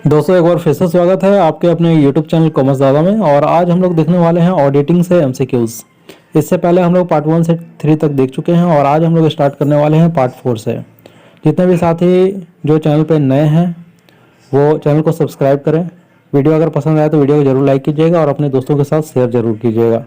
दोस्तों एक बार फिर से स्वागत है आपके अपने YouTube चैनल कॉमर्स दादा में। और आज हम लोग देखने वाले हैं ऑडिटिंग से एमसीक्यूज। इससे पहले हम लोग पार्ट 1 से 3 तक देख चुके हैं और आज हम लोग स्टार्ट करने वाले हैं पार्ट 4 से। जितने भी साथी जो चैनल पे नए हैं वो चैनल को सब्सक्राइब करें। वीडियो अगर पसंद आए तो वीडियो को जरूर लाइक कीजिएगा और अपने दोस्तों के साथ शेयर जरूर कीजिएगा।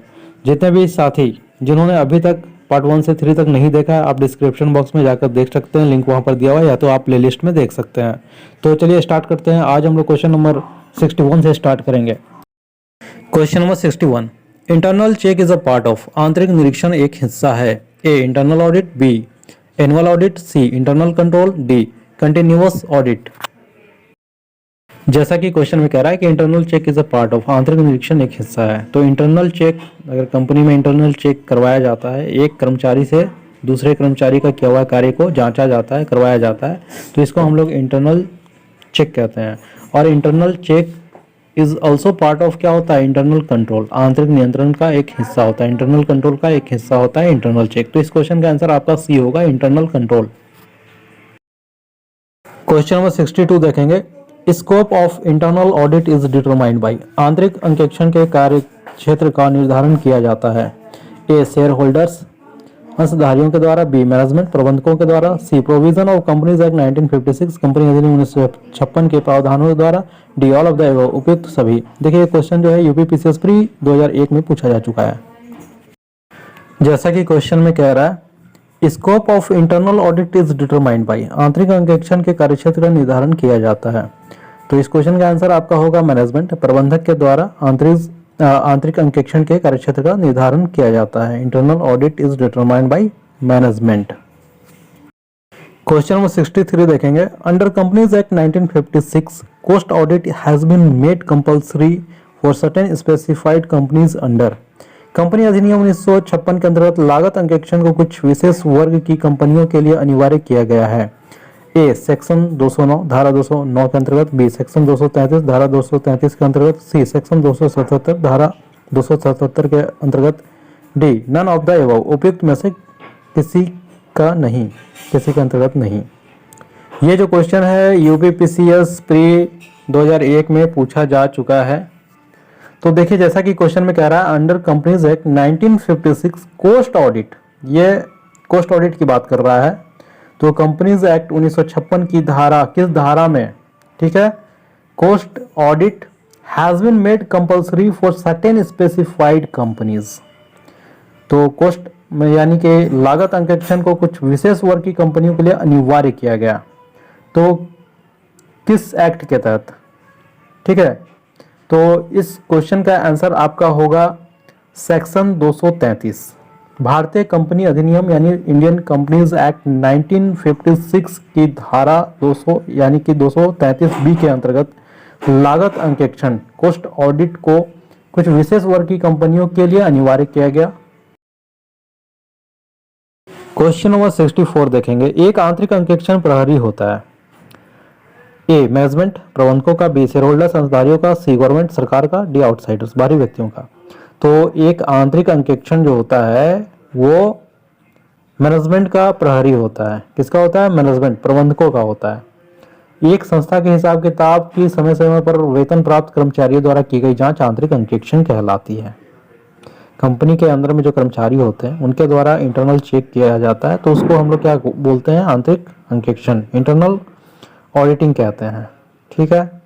जितने भी साथी जिन्होंने अभी तक पार्ट 1 से 3 तक नहीं देखा है, आप डिस्क्रिप्शन बॉक्स में जाकर देख सकते हैं, लिंक वहां पर दिया हुआ है, या तो आप प्लेलिस्ट में देख सकते हैं। तो चलिए स्टार्ट करते हैं। आज हम लोग क्वेश्चन नंबर 61 से स्टार्ट करेंगे। Question number 61, internal check is a part of. आंतरिक निरीक्षण एक हिस्सा है। A internal audit, B annual audit, C internal control, D continuous audit. जैसा कि क्वेश्चन में कह रहा है कि internal check is a part of, आंतरिक निरीक्षण एक हिस्सा है। तो इंटरनल चेक, अगर कंपनी में इंटरनल चेक करवाया जाता है, एक कर्मचारी से दूसरे कर्मचारी का किया हुआ कार्य को जांचा जाता है, करवाया जाता है, तो इसको हम लोग इंटरनल चेक कहते हैं। और internal check is also part of क्या होता है, इंटरनल कंट्रोल, आंतरिक नियंत्रण का एक हिस्सा होता है। इंटरनल कंट्रोल का एक हिस्सा होता है इंटरनल चेक। तो इस क्वेश्चन का आंसर आपका सी होगा, इंटरनल कंट्रोल। क्वेश्चन नंबर 62 देखेंगे। Scope of internal audit is determined bye. आंतरिक अंकेक्षण के कार्य क्षेत्र का निर्धारण किया जाता है। ए शेयर होल्डर्स, अंशधारियों के द्वारा, बी मैनेजमेंट प्रबंधकों के द्वारा, C provision of companies act 1956 कंपनी अधिनियम 1956 के प्रावधानों के द्वारा, D all of the above उपयुक्त सभी। देखिए क्वेश्चन जो है यूपी पीसीएस प्री 2001 में पूछा जा चुका है। जैसा कि क्वेश्चन में कह रहा है, scope of internal audit is determined bye. आंतरिक अंकेक्षण के कार्यक्षेत्र का निर्धारण किया जाता है। तो इस क्वेश्चन का आंसर आपका होगा मैनेजमेंट प्रबंधक के द्वारा आंतरिक अंकेक्षण के कार्यक्षेत्र का निर्धारण किया जाता है। Internal audit is determined by management. Question number 63 देखेंगे। Under companies act 1956 cost audit has been made compulsory for certain specified companies under. Company अधिनियम 1956 के अंतर्गत लागत अंकेक्षण को कुछ विशेष वर्ग की कंपनियों के लिए अनिवार्य किया गया है। ए सेक्शन 209 धारा 209 के अंतर्गत, बी सेक्शन 233 धारा 233 के अंतर्गत, सी सेक्शन 277 धारा 277 के अंतर्गत, D none of the above उपयुक्त में से किसी का नहीं, किसी के अंतर्गत नहीं। ये जो क्वेश्चन है यूपी पीसीएस प्री 2001 में पूछा जा चुका है। तो देखिए जैसा कि क्वेश्चन में कह रहा है, under companies act 1956 cost audit, ये कोस्ट ऑडिट की बात कर रहा है। तो कंपनीज एक्ट 1956 की धारा, किस धारा में, ठीक है, cost audit has been made compulsory for certain specified companies. तो कोस्ट में यानी कि लागत अंकेक्षण को कुछ विशेष वर्ग की कंपनियों के लिए अनिवार्य किया गया। तो किस एक्ट के तहत, ठीक है। तो इस क्वेश्चन का आंसर आपका होगा सेक्शन 233 भारतीय कंपनी अधिनियम यानी इंडियन कंपनीज एक्ट 1956 की धारा 200 यानी कि 233 बी के अंतर्गत लागत अंकेक्षण कोस्ट ऑडिट को कुछ विशेष वर्ग की कंपनियों के लिए अनिवार्य किया गया। क्वेश्चन नंबर 64 देखेंगे। एक आंतरिक अंकेक्षण प्रहरी होता है। ए मैनेजमेंट प्रबंधकों का, बी शेयर होल्डर्स अंशधारियों का, सी गवर्नमेंट सरकार का, डी आउटसाइडर्स बाहरी व्यक्तियों का। तो एक आंतरिक अंकेक्षण जो होता है वो मैनेजमेंट का प्रहरी होता है। किसका होता है? मैनेजमेंट प्रबंधकों का होता है। एक संस्था के हिसाब किताब की समय समय पर वेतन प्राप्त कर्मचारियों द्वारा की गई जांच आंतरिक अंकेक्षण कहलाती है। कंपनी के अंदर में जो कर्मचारी होते हैं उनके द्वारा इंटरनल चेक किया जाता है, तो उसको हम लोग क्या बोलते हैं? आंतरिक अंकेक्षण, इंटरनल ऑडिटिंग कहते हैं, ठीक है।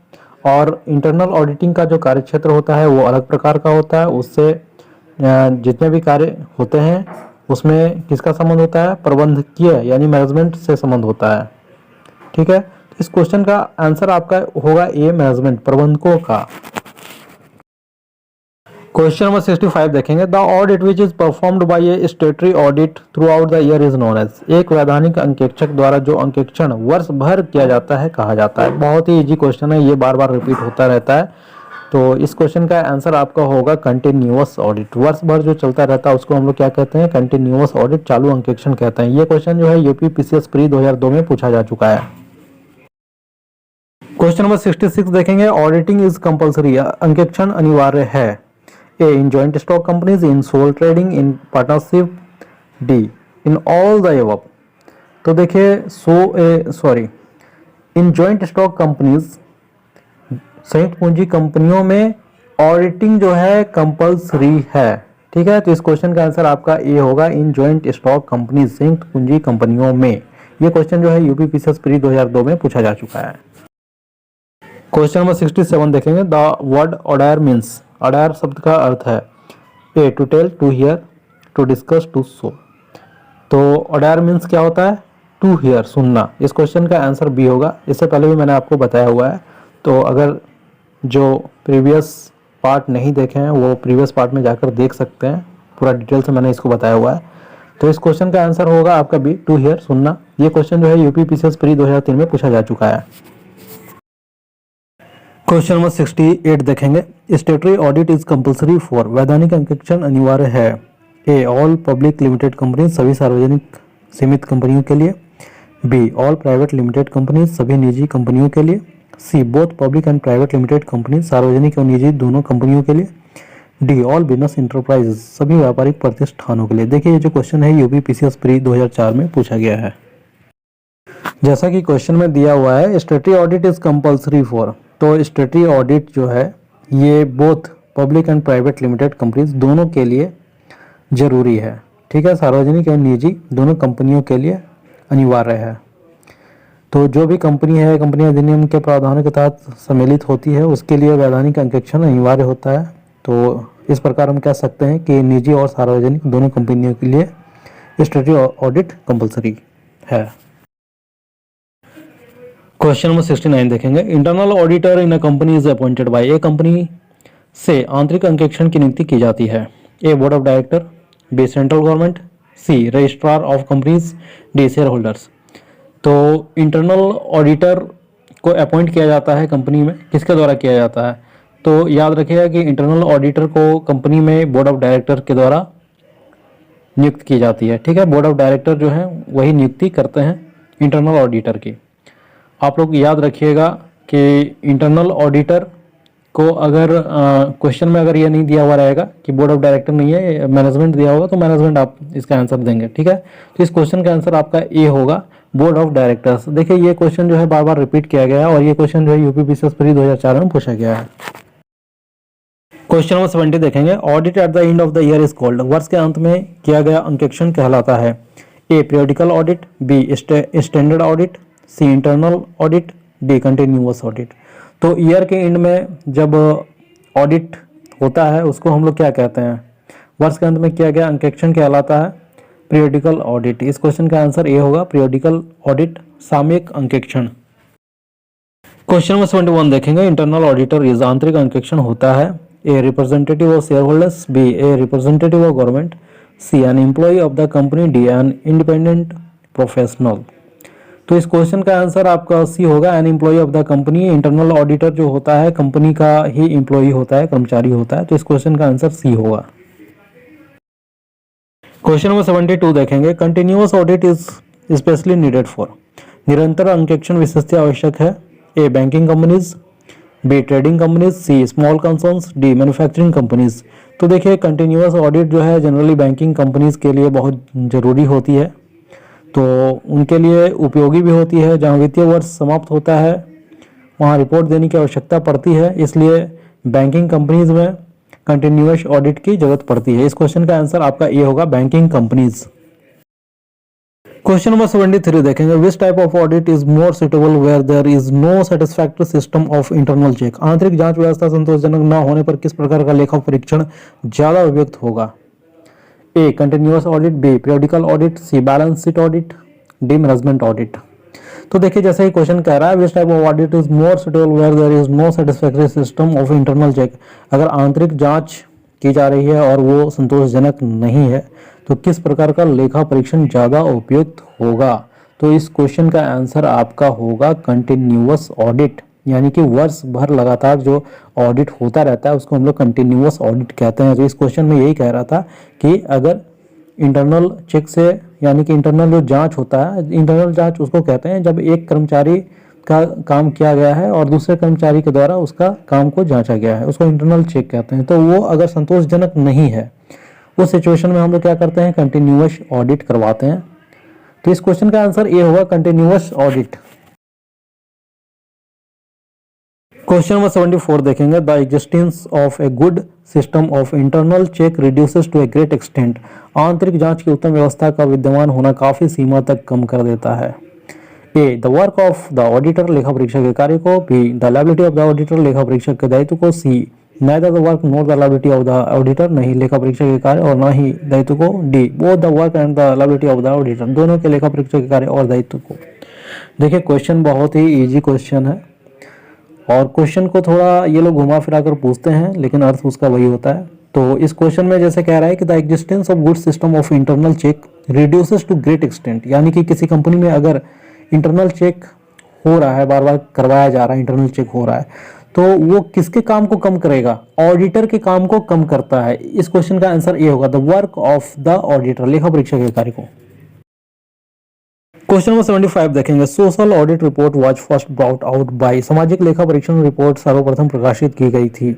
और इंटरनल ऑडिटिंग का जो कार्यक्षेत्र होता है वो अलग प्रकार का होता है। उससे जितने भी कार्य होते हैं उसमें किसका संबंध होता है? प्रबंधकीय यानी मैनेजमेंट से संबंध होता है, ठीक है। तो इस क्वेश्चन का आंसर आपका होगा ए मैनेजमेंट प्रबंधकों का। क्वेश्चन नंबर 65 देखेंगे। The audit which is performed by a statutory audit throughout the year is known as. एक वैधानिक अंकेक्षक द्वारा जो अंकेक्षण वर्ष भर किया जाता है कहा जाता है। बहुत ही इजी क्वेश्चन है, ये बार बार रिपीट होता रहता है। तो इस क्वेश्चन का आंसर आपका होगा कंटिन्यूअस ऑडिट। वर्ष भर जो चलता रहता है उसको हम लोग क्या कहते हैं? कंटिन्यूअस ऑडिट, चालू अंकेक्षण कहते हैं। ये क्वेश्चन जो है यूपी पीसीएस प्री 2002 में पूछा जा चुका है। क्वेश्चन नंबर 66 देखेंगे। ऑडिटिंग इज कंपल्सरी, अंकेक्षण अनिवार्य है। A in joint stock companies, in sole trading, in partnership, D in all the above। तो देखिए इन जॉइंट स्टॉक कंपनीज संयुक्त पूंजी कंपनियों में ऑडिटिंग जो है कंपलसरी है। ठीक है, तो इस क्वेश्चन का आंसर आपका ए होगा, इन जॉइंट स्टॉक कंपनी, संयुक्त पूंजी कंपनियों में। ये क्वेश्चन जो है यूपी पीसीएस प्री 2002 में पूछा जा चुका है। क्वेश्चन नंबर 67 देखेंगे। The word order means, order शब्द का अर्थ है A to tell, to hear, to discuss, to show. तो ऑर्डर मीन्स क्या होता है? टू हियर, सुनना। इस क्वेश्चन का आंसर बी होगा। इससे पहले भी मैंने आपको बताया हुआ है, तो अगर जो प्रीवियस पार्ट नहीं देखे हैं वो प्रीवियस पार्ट में जाकर देख सकते हैं, पूरा डिटेल से मैंने इसको बताया हुआ है। तो इस क्वेश्चन का आंसर होगा आपका बी, टू हियर, सुनना। ये क्वेश्चन जो है यूपी पीसीएस प्री 2003 में पूछा जा चुका है। क्वेश्चन नंबर 68 देखेंगे। Statutory audit is compulsory for, वैधानिक अंकेक्षण अनिवार्य है। A all public limited company, सभी सार्वजनिक सीमित कंपनियों के लिए। B all private limited company, सभी निजी कंपनियों के लिए। C both public and private limited company, सार्वजनिक और निजी दोनों कंपनियों के लिए। डी ऑल बिजनेस इंटरप्राइजेज, सभी व्यापारिक प्रतिष्ठानों के लिए। देखिए ये जो क्वेश्चन है यूपी पीसीएस प्री 2004 में पूछा गया है। जैसा कि क्वेश्चन में दिया हुआ है स्टेटरी ऑडिट इज कंपलसरी फॉर, तो स्टेटरी ऑडिट जो है ये both public and private limited companies दोनों के लिए जरूरी है। ठीक है, सार्वजनिक और निजी दोनों कंपनियों के लिए अनिवार्य है। तो जो भी कंपनी है, कंपनी अधिनियम के प्रावधानों के तहत सम्मिलित होती है, उसके लिए वैधानिक अंकेक्षण अनिवार्य होता है। तो इस प्रकार हम कह सकते हैं कि निजी और सार्वजनिक दोनों कंपनियों के लिए स्टेटरी ऑडिट कंपलसरी है। क्वेश्चन नंबर 69 देखेंगे। Internal auditor in a company is appointed by, a company से आंतरिक अंकेक्षण की नियुक्ति की जाती है। A board of director, B central government, C registrar of companies, D share holders. तो इंटरनल ऑडिटर को अपॉइंट किया जाता है कंपनी में, किसके द्वारा किया जाता है? तो याद रखिएगा कि इंटरनल ऑडिटर को कंपनी में बोर्ड ऑफ डायरेक्टर के द्वारा नियुक्त की जाती है। ठीक है, बोर्ड ऑफ डायरेक्टर जो है वही नियुक्ति करते हैं इंटरनल ऑडिटर की। आप लोग याद रखिएगा कि इंटरनल ऑडिटर को अगर क्वेश्चन में अगर ये नहीं दिया हुआ रहेगा कि बोर्ड ऑफ डायरेक्टर नहीं है, मैनेजमेंट दिया होगा, तो मैनेजमेंट आप इसका आंसर देंगे। ठीक है, तो इस क्वेश्चन का आंसर आपका ए होगा, बोर्ड ऑफ डायरेक्टर्स। देखिए ये क्वेश्चन जो है बार बार रिपीट किया गया है और ये क्वेश्चन जो है यूपी पीसीएस प्री 2004 में पूछा गया है। क्वेश्चन नंबर 70 देखेंगे। Audit at the end of the year is called, वर्ष के अंत में किया गया अंकेक्षण कहलाता है। A periodical audit, B standard audit, C internal audit, D continuous audit. तो ईयर के एंड में जब ऑडिट होता है उसको हम लोग क्या कहते हैं? वर्ष के अंत में किया गया अंकेक्षण कहलाता है पीरियडिकल ऑडिट। इस क्वेश्चन का आंसर ए होगा, पीरियडिकल ऑडिट, सामयिक अंकेक्षण। क्वेश्चन नंबर 71 देखेंगे। इंटरनल ऑडिटर इज, आंतरिक अंकेक्षण होता है। A representative of shareholders, B a representative of government, C an employee of the company, D an independent professional. तो इस क्वेश्चन का आंसर आपका सी होगा, an employee of the company. Internal auditor जो होता है कंपनी का ही employ होता है, कर्मचारी होता है। तो इस क्वेश्चन का आंसर सी होगा। क्वेश्चन नंबर 72 देखेंगे। Continuous audit is specially needed for, निरंतर अंकेक्षण विशेषतः आवश्यक है। A banking companies, B trading companies, C small concerns, D manufacturing companies. तो देखिए कंटिन्यूअस ऑडिट जो है जनरली बैंकिंग कंपनीज के लिए बहुत ज़रूरी होती है, तो उनके लिए उपयोगी भी होती है। जहाँ वित्तीय वर्ष समाप्त होता है वहाँ रिपोर्ट देने की आवश्यकता पड़ती है, इसलिए बैंकिंग कंपनीज में कंटिन्यूअस ऑडिट की जरूरत पड़ती है। इस क्वेश्चन का आंसर आपका ये होगा, बैंकिंग कंपनीज। क्वेश्चन नंबर 73 देखेंगे। Which type of audit is more suitable where there is no satisfactory system of internal check, आंतरिक जांच व्यवस्था संतोषजनक न होने पर किस प्रकार का लेखा परीक्षण ज्यादा उपयुक्त होगा? A continuous audit, B periodical audit, C balance sheet audit, D management audit. तो देखिए जैसे ही क्वेश्चन कह रहा है which type of audit is more suitable where there is no satisfactory system of internal check, अगर आंतरिक जांच की जा रही है और वो संतोषजनक नहीं है तो किस प्रकार का लेखा परीक्षण ज़्यादा उपयुक्त होगा? तो इस क्वेश्चन का आंसर आपका होगा कंटिन्यूअस ऑडिट, यानी कि वर्ष भर लगातार जो ऑडिट होता रहता है उसको हम लोग कंटिन्यूअस ऑडिट कहते हैं। तो इस क्वेश्चन में यही कह रहा था कि अगर इंटरनल चेक से, यानी कि इंटरनल जो जांच होता है, इंटरनल जांच उसको कहते हैं जब एक कर्मचारी का काम किया गया है और दूसरे कर्मचारी के द्वारा उसका काम को जांचा गया है, उसको इंटरनल चेक कहते हैं। तो वो अगर संतोषजनक नहीं है उस सिचुएशन में हम लोग क्या करते हैं? कंटिन्यूअस ऑडिट करवाते हैं। तो इस क्वेश्चन का आंसर ये होगा, कंटिन्यूअस ऑडिट। क्वेश्चन नंबर 74 देखेंगे। The existence of a good system of internal check reduces to a great extent. आंतरिक जांच की उत्तम व्यवस्था का विद्यमान होना काफी सीमा तक कम कर देता है। A the work of the auditor, लेखा परीक्षक के कार्य को। B the liability of the auditor, लेखा परीक्षक के दायित्व को। C neither the work nor the liability of the auditor, नहीं लेखा परीक्षक के कार्य और ना ही दायित्व को। D both the work and the liability of the auditor, दोनों के लेखा परीक्षक के कार्य और दायित्व को। देखिए क्वेश्चन बहुत ही इजी क्वेश्चन है और क्वेश्चन को थोड़ा ये लोग घुमा फिरा कर पूछते हैं लेकिन अर्थ उसका वही होता है। तो इस क्वेश्चन में जैसे कह रहा है कि the existence of good system of internal check reduces to great extent, यानी कि किसी कंपनी में अगर इंटरनल चेक हो रहा है, बार बार करवाया जा रहा है, इंटरनल चेक हो रहा है, तो वो किसके काम को कम करेगा? ऑडिटर के काम को कम करता है। इस क्वेश्चन का आंसर ये होगा, the work of the auditor, लेखा परीक्षक के कार्य को। क्वेश्चन नंबर 75 देखेंगे। Social audit report was first brought out by, सामाजिक लेखा परीक्षण रिपोर्ट सर्वप्रथम प्रकाशित की गई थी।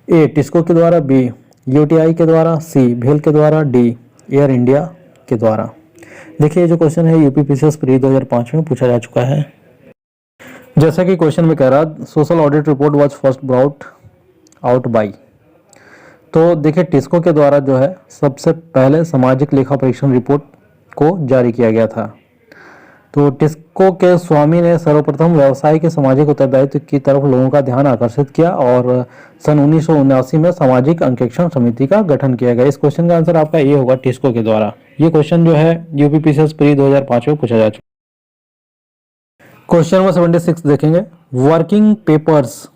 ए टिस्को के द्वारा, बी यूटीआई के द्वारा, सी भेल के द्वारा, डी एयर इंडिया के द्वारा। देखिए ये जो क्वेश्चन है यूपीपीसीएस प्री 2005 में पूछा जा चुका है। जैसा कि क्वेश्चन में कह रहा, social audit report was first brought out by, तो देखिए टिस्को के द्वारा जो है सबसे पहले सामाजिक लेखा परीक्षण रिपोर्ट को जारी किया गया था। तो टिस्को के स्वामी ने सर्वप्रथम व्यवसाय के सामाजिक उत्तरदायित्व की तरफ लोगों का ध्यान आकर्षित किया और सन 1979 में सामाजिक अंकेक्षण समिति का गठन किया गया। इस क्वेश्चन का आंसर आपका ये होगा, टिस्को के द्वारा। ये क्वेश्चन जो है यूपीपीसीएस प्री 2005 में पूछा जा चुका। क्वेश्चन नंबर 76 देखेंगे। Working papers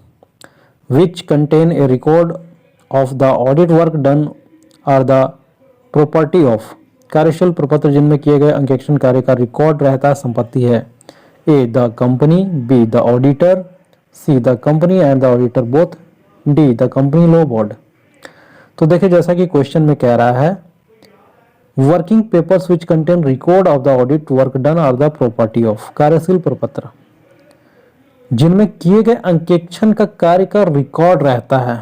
which contain a record of the audit work done are the property of, कार्यशील प्रपत्र जिनमें किए गए अंकेक्षण कार्य का रिकॉर्ड रहता संपत्ति है। A the company, B the auditor, C the company and the auditor both, D the company law board. तो देखिए जैसा कि क्वेश्चन में कह रहा है, working papers which contain record of the audit work done are the property of, कार्यशील प्रपत्र जिनमें किए गए अंकेक्षण का कार्य का रिकॉर्ड रहता है,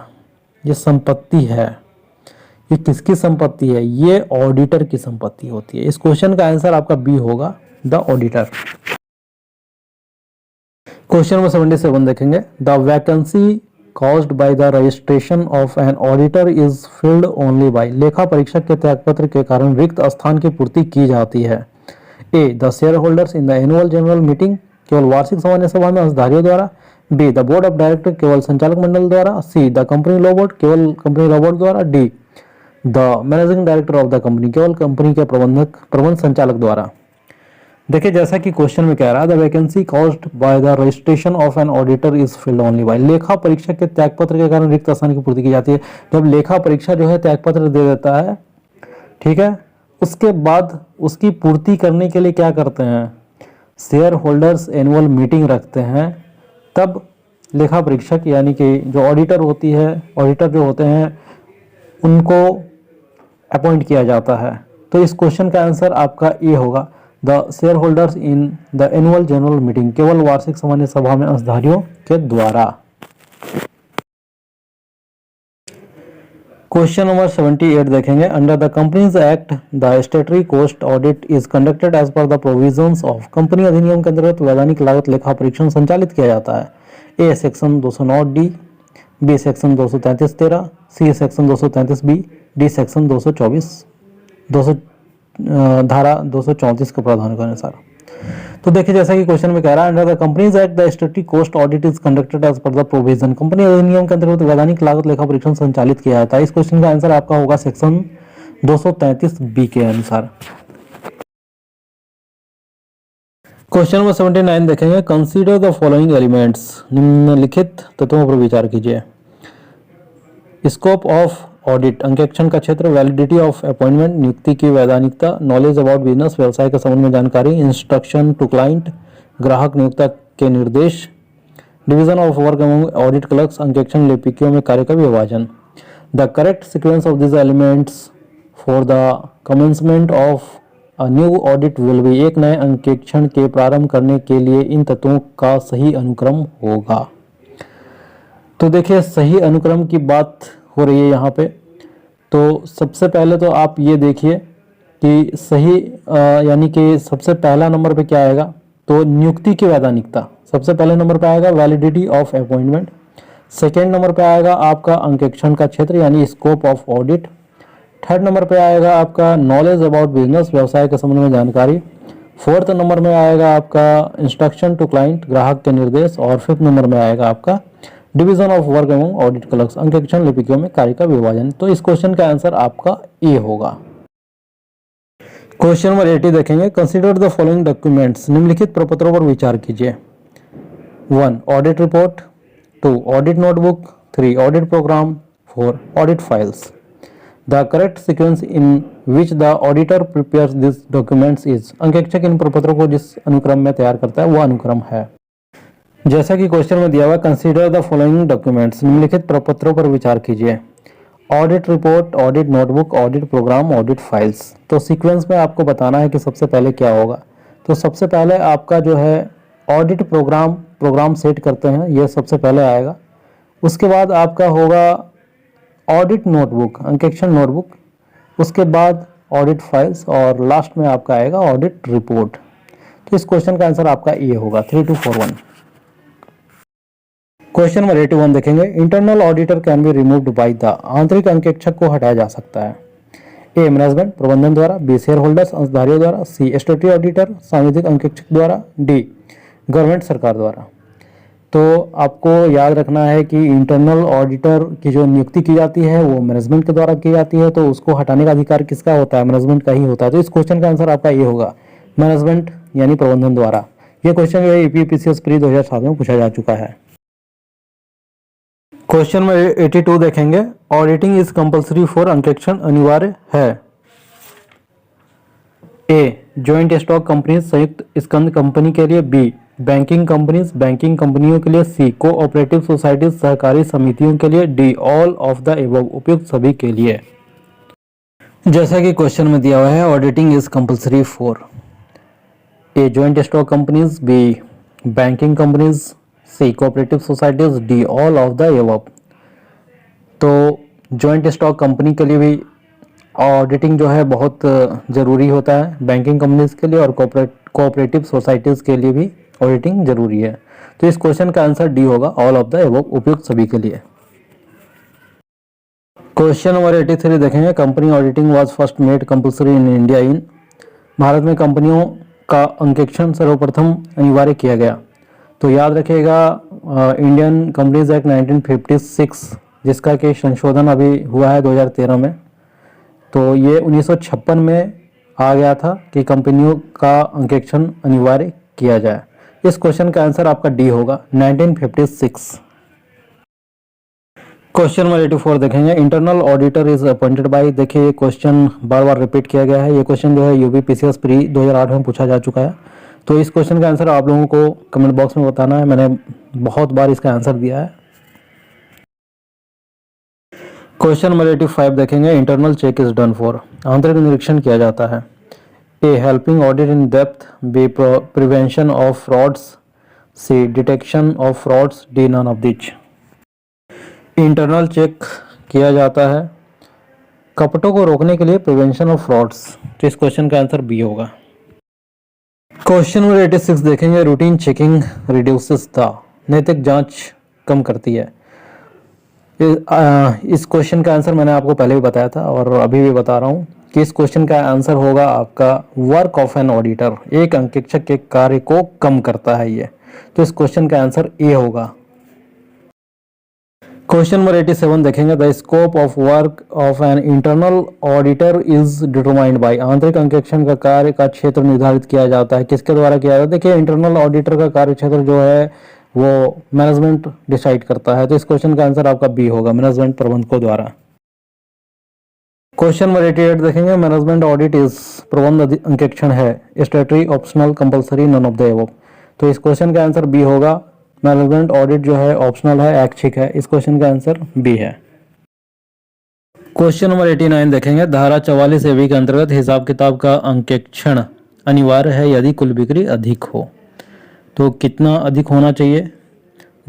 ये संपत्ति है। ये किसकी संपत्ति है? ये ऑडिटर की संपत्ति होती है। इस क्वेश्चन का आंसर आपका बी होगा, द ऑडिटर। क्वेश्चन नंबर 77 देखेंगे। The vacancy caused by the registration of an auditor is filled only by, लेखा परीक्षक के त्यागपत्र के कारण रिक्त स्थान की पूर्ति की जाती है। A the share holders in the annual general meeting, केवल वार्षिक सामान्य सभा में अंशधारियों द्वारा। B the board of director, केवल संचालक मंडल द्वारा। C the company law board, केवल कंपनी लॉ बोर्ड द्वारा। D the managing director of the company, केवल कंपनी के प्रबंध संचालक द्वारा। देखिए जैसा कि क्वेश्चन में कह रहा है, the vacancy caused by the registration of an auditor is filled only by, लेखा परीक्षक के त्यागपत्र के कारण रिक्त स्थान की पूर्ति की जाती है। जब लेखा परीक्षा जो है त्यागपत्र दे देता है, ठीक है, उसके बाद उसकी पूर्ति करने के लिए क्या करते हैं? शेयर होल्डर्स एनुअल मीटिंग रखते हैं, तब लेखा परीक्षक यानी कि जो ऑडिटर होती है, ऑडिटर जो होते हैं उनको अपॉइंट किया जाता है। तो इस क्वेश्चन का आंसर आपका ए होगा, the share holders in the annual general meeting, केवल वार्षिक सामान्य सभा में अंशधारियों के द्वारा। क्वेश्चन नंबर 78 देखेंगे। Under the companies act the statutory cost audit is conducted as per the provisions of, company अधिनियम के अंतर्गत वैधानिक लागत लेखा परीक्षण संचालित किया जाता है। A section 209 D, B section 233(13), C section 233 B, D section 224 धारा 234 के प्रावधान के अनुसार। तो देखिए जैसा कि क्वेश्चन में कह रहा है, under the companies act the statutory cost audit is conducted as per the provision, company अधिनियम के अंतर्गत वैधानिक लागत लेखा परीक्षण संचालित किया जाता है। इस क्वेश्चन का आंसर आपका होगा सेक्शन 233 बी के अनुसार। क्वेश्चन नंबर 79 देखेंगे। कंसीडर द फॉलोइंग एलिमेंट्स, निम्नलिखित तत्वों पर विचार कीजिए। स्कोप ऑफ ऑडिट, अंकेक्षण का क्षेत्र। वैलिडिटी ऑफ अपॉइंटमेंट, नियुक्ति की वैधानिकता। नॉलेज अबाउट बिजनेस, व्यवसाय के संबंध में जानकारी। इंस्ट्रक्शन टू क्लाइंट, ग्राहक नियोक्ता के निर्देश। Division of work among audit clerks, अंकेक्षण लिपिकों में कार्य का विभाजन। The correct sequence of this elements for the commencement of a new audit will be, एक नए अंकेक्षण के प्रारंभ करने के लिए इन तत्वों का सही अनुक्रम होगा। तो देखिए सही अनुक्रम की बात हो रही है यहाँ पे। तो सबसे पहले तो आप ये देखिए कि सही यानी कि सबसे पहला नंबर पे क्या आएगा, तो नियुक्ति की वैधानिकता सबसे पहले नंबर पे आएगा। Validity of appointment second number पे आएगा आपका अंकेक्षण का क्षेत्र यानी scope of audit. Third number पे आएगा आपका नॉलेज अबाउट बिजनेस, व्यवसाय के संबंध में जानकारी। फोर्थ नंबर में आएगा आपका इंस्ट्रक्शन टू क्लाइंट, ग्राहक के निर्देश। और फिफ्थ नंबर में आएगा आपका डिवीजन ऑफ वर्क एवं ऑडिट क्लर्क्स, अंकेक्षण लिपिकों में कार्य का विभाजन। तो इस क्वेश्चन का आंसर आपका ए होगा। क्वेश्चन नंबर 80 देखेंगे, कंसीडर द फॉलोइंग डॉक्यूमेंट्स, निम्नलिखित प्रपत्रों पर विचार कीजिए। 1 audit report, 2 audit notebook, 3 audit programme, 4 audit files. The correct sequence in which the auditor prepares this documents is, अंकेक्षक इन प्रपत्रों को जिस अनुक्रम में तैयार करता है वह अनुक्रम है। जैसा कि क्वेश्चन में दिया हुआ, कंसीडर द फॉलोइंग डॉक्यूमेंट्स, निम्नलिखित प्रपत्रों पर विचार कीजिए। Audit report, audit notebook, audit programme, audit files. तो सीक्वेंस में आपको बताना है कि सबसे पहले क्या होगा। तो सबसे पहले आपका जो है ऑडिट प्रोग्राम सेट करते हैं, यह सबसे पहले आएगा। उसके बाद आपका होगा ऑडिट नोटबुक, अंकेक्षण नोटबुक। उसके बाद ऑडिट फाइल्स और लास्ट में आपका आएगा ऑडिट रिपोर्ट। तो इस क्वेश्चन का आंसर आपका ये होगा 3241। क्वेश्चन नंबर 81 देखेंगे, internal auditor can be removed by the, आंतरिक अंकेक्षक को हटाया जा सकता है। ए मैनेजमेंट प्रबंधन द्वारा, बी शेयर होल्डर्स अंशधारियों द्वारा, सी स्टैट्यूटरी ऑडिटर सांविधिक अंकेक्षक द्वारा, डी गवर्नमेंट सरकार द्वारा। तो आपको याद रखना है कि इंटरनल ऑडिटर की जो नियुक्ति की जाती है वो मैनेजमेंट के द्वारा की जाती है, तो उसको हटाने का अधिकार किसका होता है, मैनेजमेंट का ही होता है। तो इस क्वेश्चन का आंसर आपका ये होगा मैनेजमेंट यानी प्रबंधन द्वारा। ये क्वेश्चन जो है यूपीपीसीएस प्री 2007 में पूछा जा चुका है। क्वेश्चन में 82 देखेंगे, ऑडिटिंग इज कंपलसरी फॉर, अंकेक्षण अनिवार्य है। ए ज्वाइंट स्टॉक कंपनी संयुक्त स्कंद कंपनी के लिए, बी बैंकिंग कंपनीज बैंकिंग कंपनियों के लिए, सी कोऑपरेटिव सोसाइटीज सहकारी समितियों के लिए, D all of the above उपयुक्त सभी के लिए। जैसा कि क्वेश्चन में दिया हुआ है, auditing is compulsory for A joint stock companies, B banking companies, C cooperative societies, D all of the above. तो ज्वाइंट स्टॉक कंपनी के लिए भी ऑडिटिंग जो है बहुत ज़रूरी होता है, बैंकिंग कंपनीज के लिए और कोऑपरेटिव सोसाइटीज़ के लिए भी ऑडिटिंग जरूरी है। तो इस क्वेश्चन का आंसर डी होगा, ऑल ऑफ द एबव उपयुक्त सभी के लिए। क्वेश्चन नंबर 83 देखेंगे, company auditing was first made compulsory in India in, Bharat में कंपनियों का अंकेक्षण सर्वप्रथम अनिवार्य किया गया। तो याद रखिएगा इंडियन कंपनीज एक्ट 1956 जिसका कि संशोधन अभी हुआ है 2013 में, तो ये 1956 में आ गया था कि कंपनियों का अंकेक्षण अनिवार्य किया जाए। इस क्वेश्चन का आंसर आपका डी होगा 1956। क्वेश्चन नंबर 84 देखेंगे, internal auditor is appointed bye. देखिए ये क्वेश्चन बार बार रिपीट किया गया है, ये क्वेश्चन जो है यूपीपीसीएस प्री 2008 में पूछा जा चुका है। तो इस क्वेश्चन का आंसर आप लोगों को कमेंट बॉक्स में बताना है, मैंने बहुत बार इसका आंसर दिया है। क्वेश्चन नंबर 85 देखेंगे, internal check is done for, आंतरिक निरीक्षण किया जाता है। A helping audit in depth, B prevention of frauds, C detection of frauds, D none of these. Internal check किया जाता है कपटों को रोकने के लिए, प्रिवेंशन ऑफ फ्रॉड्स। तो इस क्वेश्चन का आंसर बी होगा। क्वेश्चन नंबर 86 देखेंगे, रूटीन चेकिंग रिड्यूसेस द, नैतिक जांच कम करती है। इस क्वेश्चन का आंसर मैंने आपको पहले भी बताया था और अभी भी बता रहा हूँ कि इस क्वेश्चन का आंसर होगा आपका वर्क ऑफ एन ऑडिटर, एक अंकेक्षक के कार्य को कम करता है ये। तो इस क्वेश्चन का आंसर ए होगा। क्वेश्चन नंबर 87 देखेंगे, the scope of work of an internal auditor is determined bye, आंतरिक अंकेक्षण का कार्य का क्षेत्र निर्धारित किया जाता है, किसके द्वारा किया जाता है। देखिए इंटरनल ऑडिटर का कार्य क्षेत्र जो है वो मैनेजमेंट डिसाइड करता है। तो इस क्वेश्चन का आंसर आपका बी होगा, मैनेजमेंट प्रबंधकों द्वारा। क्वेश्चन नंबर 88 देखेंगे, मैनेजमेंट ऑडिट इज प्रबंध अंकेक्षण है, statutory optional compulsory none of the above. तो इस क्वेश्चन का आंसर बी होगा, मैनेजमेंट ऑडिट जो है ऑप्शनल है, ऐच्छिक है। इस क्वेश्चन का आंसर बी है। क्वेश्चन नंबर 89 देखेंगे, धारा 44 ए के अंतर्गत हिसाब किताब का अंकेक्षण अनिवार्य है यदि कुल बिक्री अधिक हो। तो कितना अधिक होना चाहिए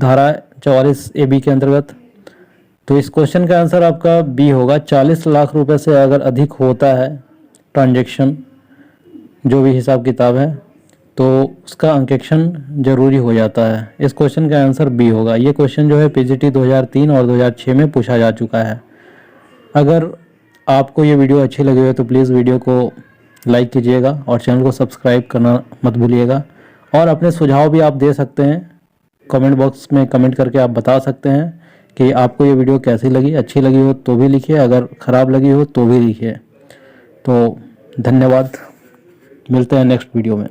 धारा 44 ए के अंतर्गत। तो इस क्वेश्चन का आंसर आपका बी होगा, 40 लाख रुपए से अगर अधिक होता है ट्रांजैक्शन जो भी हिसाब किताब है तो उसका अंकेक्षण जरूरी हो जाता है। इस क्वेश्चन का आंसर बी होगा। ये क्वेश्चन जो है पीजीटी 2003 और 2006 में पूछा जा चुका है। अगर आपको ये वीडियो अच्छी लगी हो तो प्लीज़ वीडियो को लाइक कीजिएगा और चैनल को सब्सक्राइब करना मत भूलिएगा। और अपने सुझाव भी आप दे सकते हैं, कमेंट बॉक्स में कमेंट करके आप बता सकते हैं कि आपको ये वीडियो कैसी लगी। अच्छी लगी हो तो भी लिखिए, अगर ख़राब लगी हो तो भी लिखिए। तो धन्यवाद, मिलते हैं नेक्स्ट वीडियो में।